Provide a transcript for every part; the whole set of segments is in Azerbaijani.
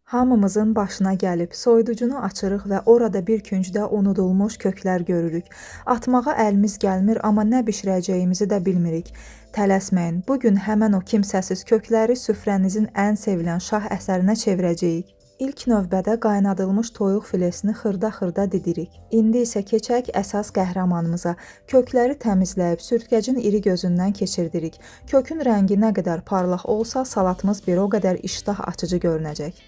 Hamımızın başına gəlib, soyuducunu açırıq və orada bir küncdə unudulmuş köklər görürük. Atmağa əlimiz gəlmir, amma nə bişirəcəyimizi də bilmirik. Tələsməyin, bugün həmən o kimsəsiz kökləri süfrənizin ən sevilən şah əsərinə çevirəcəyik. İlk növbədə qaynadılmış toyuq filesini xırda-xırda didirik. İndi isə keçək əsas qəhrəmanımıza. Kökləri təmizləyib sürtkəcin iri gözündən keçirdirik. Kökün rəngi nə qədər parlaq olsa, salatımız bir o qədər iştah açıcı görünəcək.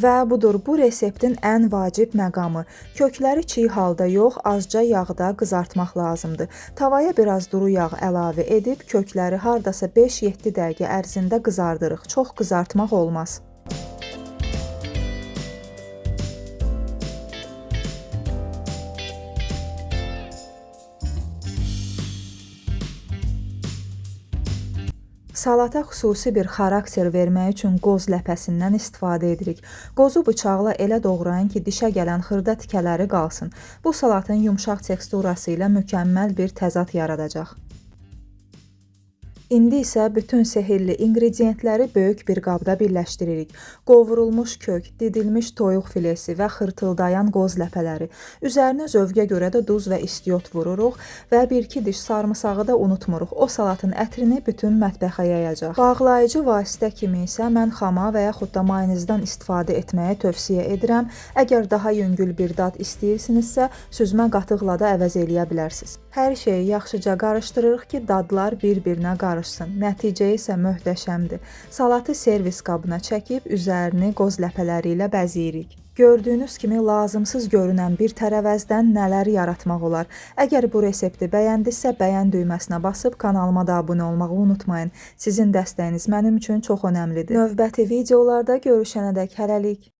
Və budur, bu reseptin ən vacib məqamı. Kökləri çiğ halda yox, azca yağda qızartmaq lazımdır. Tavaya biraz duru yağ əlavə edib, kökləri hardasa 5-7 dəqiqə ərzində qızardırıq. Çox qızartmaq olmaz. Salata xüsusi bir xarakter vermək üçün qoz ləpəsindən istifadə edirik. Qozu bıçaqla elə doğrayın ki, dişə gələn xırda tikələri qalsın. Bu salatın yumşaq teksturası ilə mükəmməl bir təzad yaradacaq. İndi isə bütün sehirli ingrediyentləri böyük bir qabda birləşdiririk. Qovurulmuş kök, didilmiş toyuq filesi və xırtıldayan qoz ləpələri. Üzərinə zövqə görə də duz və istiot vururuq və 1-2 diş sarımsağı da unutmuruq. O salatın ətrini bütün mətbəxə yayacaq. Bağlayıcı vasitə kimi isə mən xama və yaxud da mayonezdən istifadə etməyi tövsiyə edirəm. Əgər daha yüngül bir dad istəyirsinizsə, süzmə qatıqla da əvəz eləyə bilərsiniz. Hər şeyi yaxşıca qarışdırırıq ki, dadlar bir-birinə qarışsın. Nəticə isə möhtəşəmdir. Salatı servis qabına çəkib üzərini qoz ləpələri ilə bəziyirik. Gördüyünüz kimi lazımsız görünən bir tərəvəzdən nələr yaratmaq olar. Əgər bu resepti bəyəndinizsə, bəyən düyməsinə basıb kanalıma da abunə olmağı unutmayın. Sizin dəstəyiniz mənim üçün çox önəmlidir. Növbəti videolarda görüşənədək hələlik.